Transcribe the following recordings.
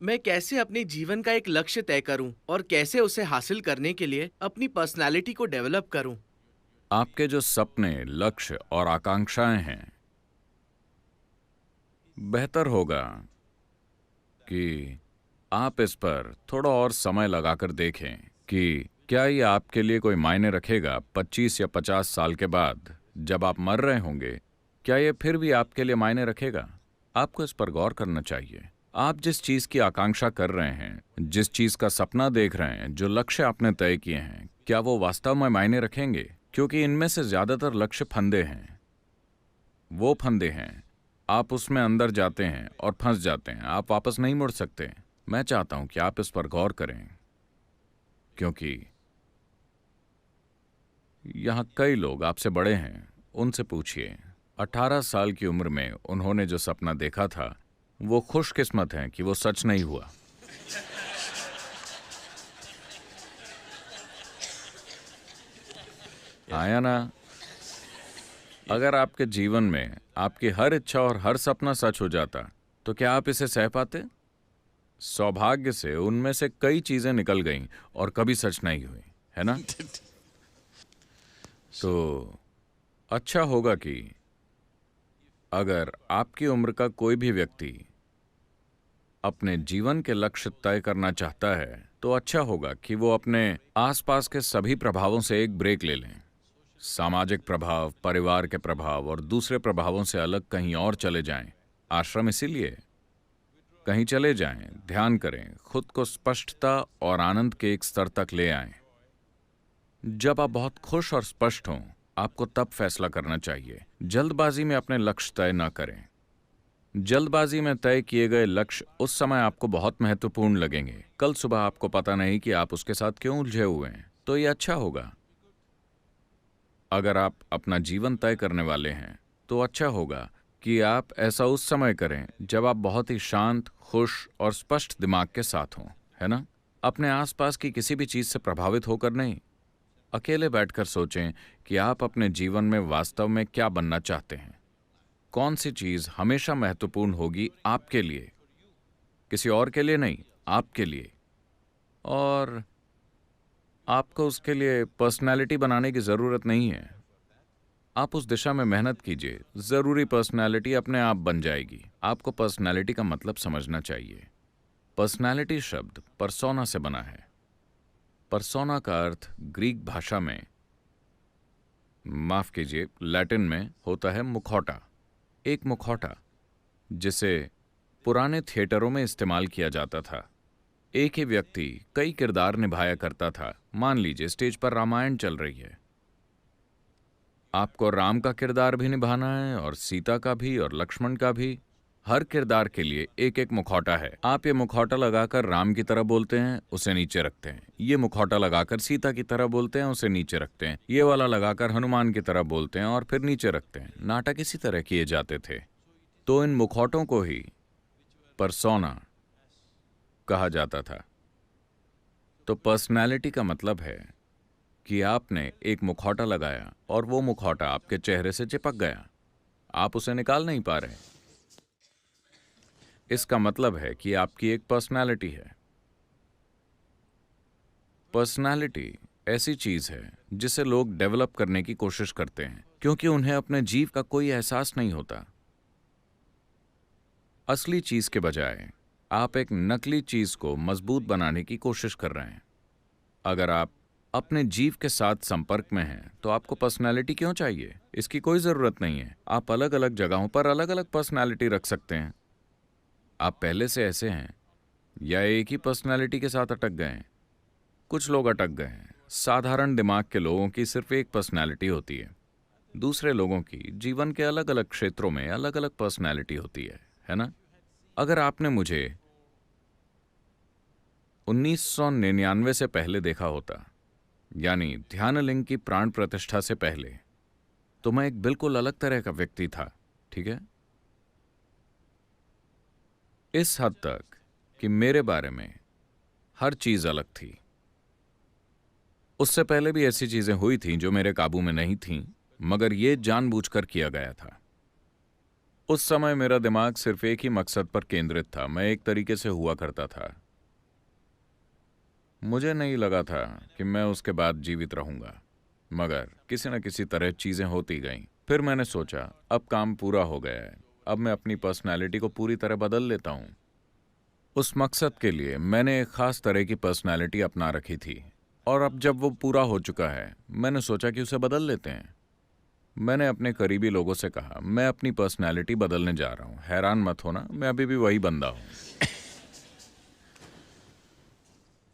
मैं कैसे अपने जीवन का एक लक्ष्य तय करूं और कैसे उसे हासिल करने के लिए अपनी पर्सनालिटी को डेवलप करूं। आपके जो सपने, लक्ष्य और आकांक्षाएं हैं, बेहतर होगा कि आप इस पर थोड़ा और समय लगाकर देखें कि क्या ये आपके लिए कोई मायने रखेगा 25 या 50 साल के बाद जब आप मर रहे होंगे। क्या ये फिर भी आपके लिए मायने रखेगा? आपको इस पर गौर करना चाहिए। आप जिस चीज की आकांक्षा कर रहे हैं, जिस चीज का सपना देख रहे हैं, जो लक्ष्य आपने तय किए हैं, क्या वो वास्तव में मायने रखेंगे? क्योंकि इनमें से ज्यादातर लक्ष्य फंदे हैं। वो फंदे हैं, आप उसमें अंदर जाते हैं और फंस जाते हैं, आप वापस नहीं मुड़ सकते। मैं चाहता हूं कि आप इस पर गौर करें, क्योंकि यहां कई लोग आपसे बड़े हैं। उनसे पूछिए, 18 साल की उम्र में उन्होंने जो सपना देखा था, वो खुशकिस्मत हैं कि वो सच नहीं हुआ। आया ना? अगर आपके जीवन में आपकी हर इच्छा और हर सपना सच हो जाता, तो क्या आप इसे सह पाते? सौभाग्य से उनमें से कई चीजें निकल गईं और कभी सच नहीं हुई, है ना? तो अच्छा होगा कि अगर आपकी उम्र का कोई भी व्यक्ति अपने जीवन के लक्ष्य तय करना चाहता है, तो अच्छा होगा कि वो अपने आसपास के सभी प्रभावों से एक ब्रेक ले लें। सामाजिक प्रभाव, परिवार के प्रभाव और दूसरे प्रभावों से अलग कहीं और चले जाएं। आश्रम इसीलिए, कहीं चले जाएं, ध्यान करें, खुद को स्पष्टता और आनंद के एक स्तर तक ले आएं। जब आप बहुत खुश और स्पष्ट हों, आपको तब फैसला करना चाहिए। जल्दबाजी में अपने लक्ष्य तय न करें। जल्दबाजी में तय किए गए लक्ष्य उस समय आपको बहुत महत्वपूर्ण लगेंगे, कल सुबह आपको पता नहीं कि आप उसके साथ क्यों उलझे हुए हैं। तो ये अच्छा होगा अगर आप अपना जीवन तय करने वाले हैं, तो अच्छा होगा कि आप ऐसा उस समय करें जब आप बहुत ही शांत, खुश और स्पष्ट दिमाग के साथ हों, है ना? अपने आसपास की किसी भी चीज से प्रभावित होकर नहीं। अकेले बैठकर सोचें कि आप अपने जीवन में वास्तव में क्या बनना चाहते हैं। कौन सी चीज हमेशा महत्वपूर्ण होगी आपके लिए, किसी और के लिए नहीं, आपके लिए। और आपको उसके लिए पर्सनैलिटी बनाने की जरूरत नहीं है। आप उस दिशा में मेहनत कीजिए, जरूरी पर्सनैलिटी अपने आप बन जाएगी। आपको पर्सनैलिटी का मतलब समझना चाहिए। पर्सनैलिटी शब्द परसोना से बना है। परसोना का अर्थ ग्रीक भाषा में, माफ कीजिए, लैटिन में होता है मुखौटा। एक मुखौटा जिसे पुराने थिएटरों में इस्तेमाल किया जाता था। एक ही व्यक्ति कई किरदार निभाया करता था। मान लीजिए स्टेज पर रामायण चल रही है, आपको राम का किरदार भी निभाना है और सीता का भी और लक्ष्मण का भी। हर किरदार के लिए एक एक मुखौटा है। आप ये मुखौटा लगाकर राम की तरह बोलते हैं, उसे नीचे रखते हैं। ये मुखौटा लगाकर सीता की तरह बोलते हैं, उसे नीचे रखते हैं। ये वाला लगाकर हनुमान की तरह बोलते हैं और फिर नीचे रखते हैं। नाटक इसी तरह किए जाते थे। तो इन मुखौटों को ही परसोना कहा जाता था। तो पर्सनैलिटी का मतलब है कि आपने एक मुखौटा लगाया और वो मुखौटा आपके चेहरे से चिपक गया, आप उसे निकाल नहीं पा रहे। इसका मतलब है कि आपकी एक पर्सनैलिटी है। पर्सनैलिटी ऐसी चीज है जिसे लोग डेवलप करने की कोशिश करते हैं, क्योंकि उन्हें अपने जीव का कोई एहसास नहीं होता। असली चीज के बजाय आप एक नकली चीज को मजबूत बनाने की कोशिश कर रहे हैं। अगर आप अपने जीव के साथ संपर्क में हैं, तो आपको पर्सनैलिटी क्यों चाहिए? इसकी कोई जरूरत नहीं है। आप अलग अलग जगहों पर अलग अलग पर्सनैलिटी रख सकते हैं। आप पहले से ऐसे हैं या एक ही पर्सनैलिटी के साथ अटक गए हैं? कुछ लोग अटक गए हैं। साधारण दिमाग के लोगों की सिर्फ एक पर्सनैलिटी होती है। दूसरे लोगों की जीवन के अलग अलग क्षेत्रों में अलग अलग पर्सनैलिटी होती है ना? अगर आपने मुझे 1999 से पहले देखा होता, यानी ध्यानलिंग की प्राण प्रतिष्ठा से पहले, तो मैं एक बिल्कुल अलग तरह का व्यक्ति था। ठीक है, इस हद तक कि मेरे बारे में हर चीज अलग थी। उससे पहले भी ऐसी चीजें हुई थीं जो मेरे काबू में नहीं थीं, मगर ये जानबूझकर किया गया था। उस समय मेरा दिमाग सिर्फ एक ही मकसद पर केंद्रित था। मैं एक तरीके से हुआ करता था। मुझे नहीं लगा था कि मैं उसके बाद जीवित रहूंगा, मगर किसी न किसी तरह चीजें होती गईं। फिर मैंने सोचा अब काम पूरा हो गया है, अब मैं अपनी पर्सनैलिटी को पूरी तरह बदल लेता हूं। उस मकसद के लिए मैंने एक खास तरह की पर्सनैलिटी अपना रखी थी, और अब जब वो पूरा हो चुका है मैंने सोचा कि उसे बदल लेते हैं। मैंने अपने करीबी लोगों से कहा मैं अपनी पर्सनैलिटी बदलने जा रहा हूं, हैरान मत होना, मैं अभी भी वही बंदा हूं।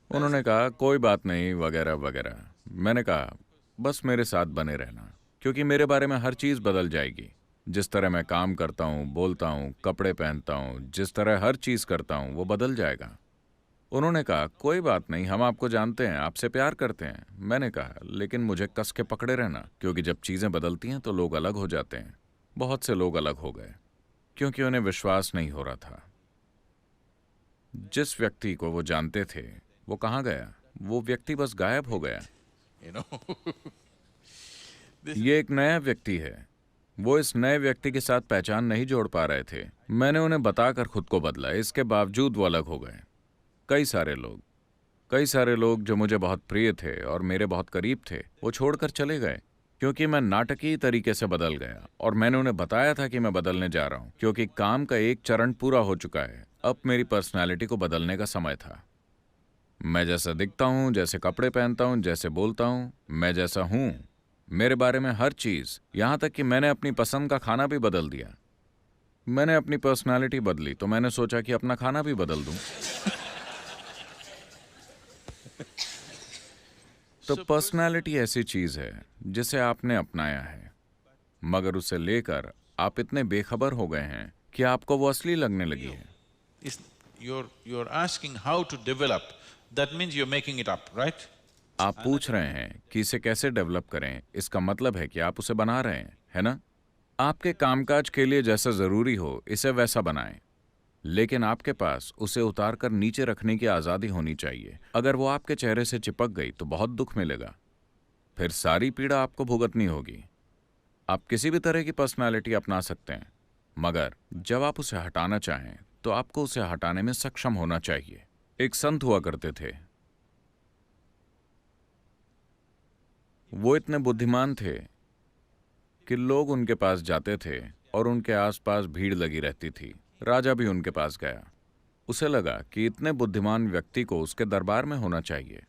उन्होंने कहा कोई बात नहीं वगैरह वगैरह। मैंने कहा बस मेरे साथ बने रहना, क्योंकि मेरे बारे में हर चीज़ बदल जाएगी। जिस तरह मैं काम करता हूँ, बोलता हूँ, कपड़े पहनता हूँ, जिस तरह हर चीज़ करता हूँ वो बदल जाएगा। उन्होंने कहा कोई बात नहीं, हम आपको जानते हैं, आपसे प्यार करते हैं। मैंने कहा लेकिन मुझे कस के पकड़े रहना, क्योंकि जब चीज़ें बदलती हैं तो लोग अलग हो जाते हैं। बहुत से लोग अलग हो गए क्योंकि उन्हें विश्वास नहीं हो रहा था। जिस व्यक्ति को वो जानते थे वो कहाँ गया? वो व्यक्ति बस गायब हो गया। You know, ये एक नया व्यक्ति है। वो इस नए व्यक्ति के साथ पहचान नहीं जोड़ पा रहे थे। मैंने उन्हें बताकर खुद को बदला, इसके बावजूद वो अलग हो गए। कई सारे लोग जो मुझे बहुत प्रिय थे और मेरे बहुत करीब थे, वो छोड़कर चले गए क्योंकि मैं नाटकीय तरीके से बदल गया। और मैंने उन्हें बताया था कि मैं बदलने जा रहा हूं, क्योंकि काम का एक चरण पूरा हो चुका है। अब मेरी पर्सनैलिटी को बदलने का समय था। मैं जैसा दिखता हूं, जैसे कपड़े पहनता हूं, जैसे बोलता हूं, मैं जैसा हूं, मेरे बारे में हर चीज, यहां तक कि मैंने अपनी पसंद का खाना भी बदल दिया। मैंने अपनी पर्सनालिटी बदली तो मैंने सोचा कि अपना खाना भी बदल दूं। तो पर्सनालिटी ऐसी चीज है जिसे आपने अपनाया है, मगर उसे लेकर आप इतने बेखबर हो गए हैं कि आपको वो असली लगने लगी है। it's, you're asking how to develop, that means you're making it up, right? आप पूछ रहे हैं कि इसे कैसे डेवलप करें, इसका मतलब है कि आप उसे बना रहे हैं, है ना? आपके कामकाज के लिए जैसा जरूरी हो इसे वैसा बनाएं, लेकिन आपके पास उसे उतार कर नीचे रखने की आजादी होनी चाहिए। अगर वो आपके चेहरे से चिपक गई तो बहुत दुख मिलेगा, फिर सारी पीड़ा आपको भुगतनी होगी। आप किसी भी तरह की पर्सनालिटी अपना सकते हैं, मगर जब आप उसे हटाना चाहें तो आपको उसे हटाने में सक्षम होना चाहिए। एक संत हुआ करते थे। वो इतने बुद्धिमान थे कि लोग उनके पास जाते थे और उनके आसपास भीड़ लगी रहती थी। राजा भी उनके पास गया। उसे लगा कि इतने बुद्धिमान व्यक्ति को उसके दरबार में होना चाहिए।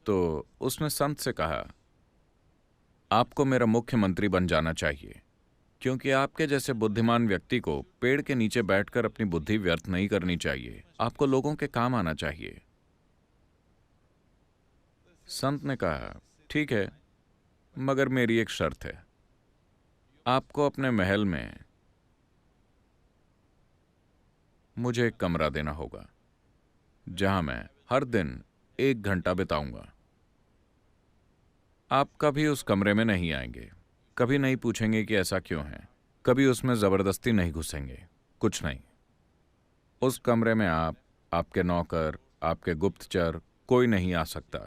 तो उसने संत से कहा, आपको मेरा मुख्यमंत्री बन जाना चाहिए, क्योंकि आपके जैसे बुद्धिमान व्यक्ति को पेड़ के नीचे बैठकर अपनी बुद्धि व्यर्थ नहीं करनी चाहिए। आपको लोगों के काम आना चाहिए। संत ने कहा, ठीक है, मगर मेरी एक शर्त है। आपको अपने महल में मुझे एक कमरा देना होगा जहां मैं हर दिन 1 घंटा बिताऊंगा। आप कभी उस कमरे में नहीं आएंगे, कभी नहीं पूछेंगे कि ऐसा क्यों है, कभी उसमें जबरदस्ती नहीं घुसेंगे, कुछ नहीं। उस कमरे में आप, आपके नौकर, आपके गुप्तचर, कोई नहीं आ सकता।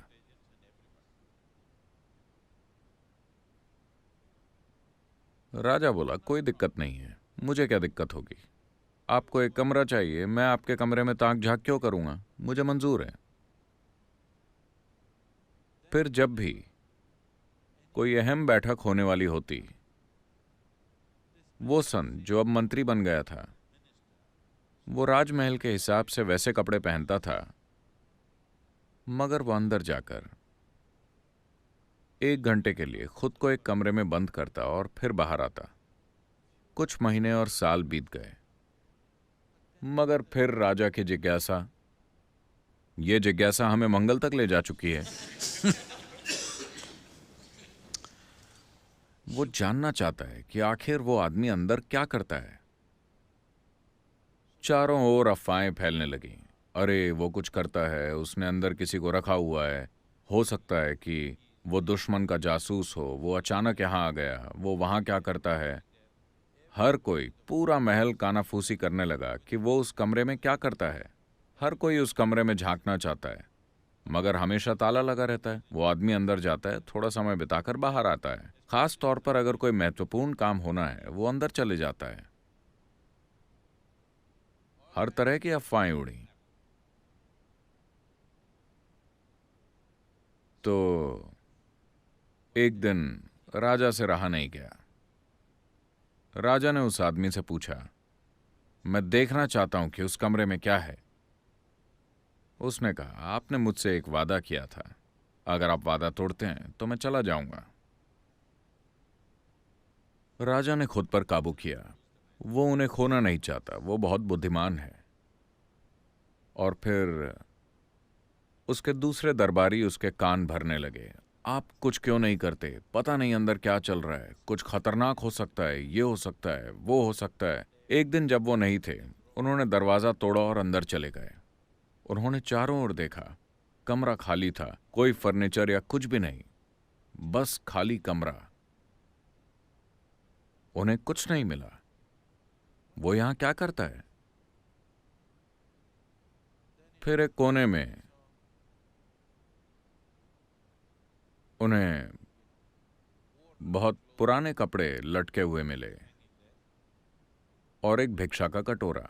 राजा बोला, कोई दिक्कत नहीं है, मुझे क्या दिक्कत होगी। आपको एक कमरा चाहिए, मैं आपके कमरे में ताक झांक क्यों करूंगा, मुझे मंजूर है। फिर जब भी कोई अहम बैठक होने वाली होती, वो संत जो अब मंत्री बन गया था, वो राजमहल के हिसाब से वैसे कपड़े पहनता था, मगर वो अंदर जाकर 1 घंटे के लिए खुद को एक कमरे में बंद करता और फिर बाहर आता। कुछ महीने और साल बीत गए, मगर फिर राजा की जिज्ञासा, ये जिज्ञासा हमें मंगल तक ले जा चुकी है। वो जानना चाहता है कि आखिर वो आदमी अंदर क्या करता है। चारों ओर अफवाहें फैलने लगी। अरे वो कुछ करता है, उसने अंदर किसी को रखा हुआ है, हो सकता है कि वो दुश्मन का जासूस हो, वो अचानक यहां आ गया, वो वहां क्या करता है। हर कोई, पूरा महल कानाफूसी करने लगा कि वो उस कमरे में क्या करता है। हर कोई उस कमरे में झांकना चाहता है, मगर हमेशा ताला लगा रहता है। वो आदमी अंदर जाता है, थोड़ा समय बिताकर बाहर आता है। खास तौर पर अगर कोई महत्वपूर्ण काम होना है, वो अंदर चले जाता है। हर तरह की अफवाहें उड़ी। तो एक दिन राजा से रहा नहीं गया। राजा ने उस आदमी से पूछा, मैं देखना चाहता हूं कि उस कमरे में क्या है। उसने कहा, आपने मुझसे एक वादा किया था, अगर आप वादा तोड़ते हैं तो मैं चला जाऊंगा। राजा ने खुद पर काबू किया। वो उन्हें खोना नहीं चाहता, वो बहुत बुद्धिमान है। और फिर उसके दूसरे दरबारी उसके कान भरने लगे, आप कुछ क्यों नहीं करते, पता नहीं अंदर क्या चल रहा है, कुछ खतरनाक हो सकता है, ये हो सकता है, वो हो सकता है। एक दिन जब वो नहीं थे, उन्होंने दरवाजा तोड़ा और अंदर चले गए। उन्होंने चारों ओर देखा, कमरा खाली था, कोई फर्नीचर या कुछ भी नहीं, बस खाली कमरा। उन्हें कुछ नहीं मिला। वो यहां क्या करता है? फिर एक कोने में उन्हें बहुत पुराने कपड़े लटके हुए मिले और एक भिक्षा का कटोरा।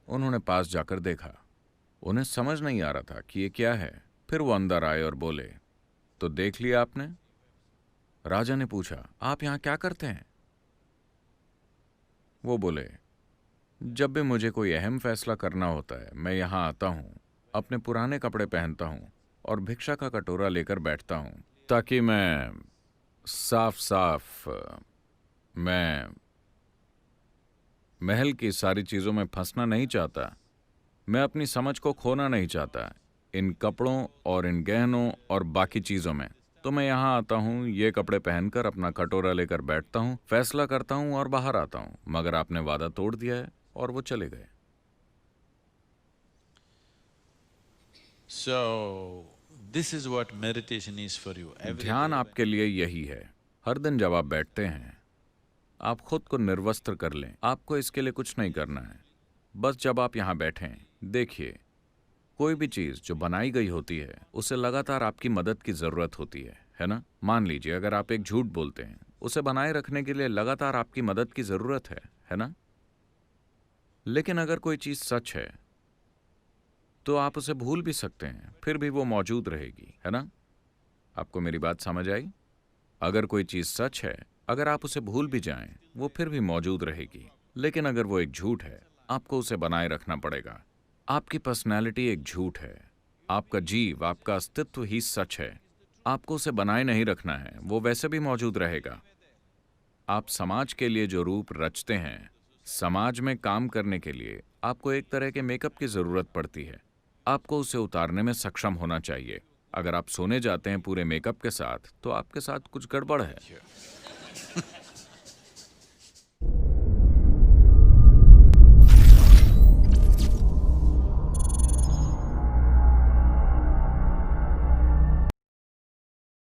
उन्होंने पास जाकर देखा। उन्हें समझ नहीं आ रहा था कि ये क्या है। फिर वो अंदर आए और बोले, तो देख लिया आपने? राजा ने पूछा, आप यहां क्या करते हैं? वो बोले, जब भी मुझे कोई अहम फैसला करना होता है, मैं यहां आता हूं, अपने पुराने कपड़े पहनता हूं और भिक्षा का कटोरा लेकर बैठता हूं, ताकि मैं मैं महल की सारी चीजों में फंसना नहीं चाहता। मैं अपनी समझ को खोना नहीं चाहता इन कपड़ों और इन गहनों और बाकी चीजों में। तो मैं यहाँ आता हूँ, ये कपड़े पहनकर अपना कटोरा लेकर बैठता हूँ, फैसला करता हूँ और बाहर आता हूँ। मगर आपने वादा तोड़ दिया है और वो चले गए। So, this is what meditation is for you. Every ध्यान day आपके लिए यही है। हर दिन जब आप बैठते हैं, आप खुद को निर्वस्त्र कर लें। आपको इसके लिए कुछ नहीं करना है। बस जब आप यहाँ बैठें, देखिए, कोई भी चीज जो बनाई गई होती है, उसे लगातार आपकी मदद की जरूरत होती है ना? मान लीजिए, अगर आप एक झूठ बोलते हैं, उसे बनाए रखने के लिए लगातार आपकी मदद की जरूरत है ना? लेकिन अगर कोई चीज सच है, तो आप उसे भूल भी सकते हैं, फिर भी वो मौजूद रहेगी, है ना? आपको मेरी बात समझ आई? अगर कोई चीज सच है, अगर आप उसे भूल भी जाएं, वो फिर भी मौजूद रहेगी। लेकिन अगर वो एक झूठ है, आपको उसे बनाए रखना पड़ेगा। आपकी पर्सनैलिटी एक झूठ है। आपका जीव, आपका अस्तित्व ही सच है। आपको उसे बनाए नहीं रखना है, वो वैसे भी मौजूद रहेगा। आप समाज के लिए जो रूप रचते हैं, समाज में काम करने के लिए आपको एक तरह के मेकअप की जरूरत पड़ती है। आपको उसे उतारने में सक्षम होना चाहिए। अगर आप सोने जाते हैं पूरे मेकअप के साथ, तो आपके साथ कुछ गड़बड़ है।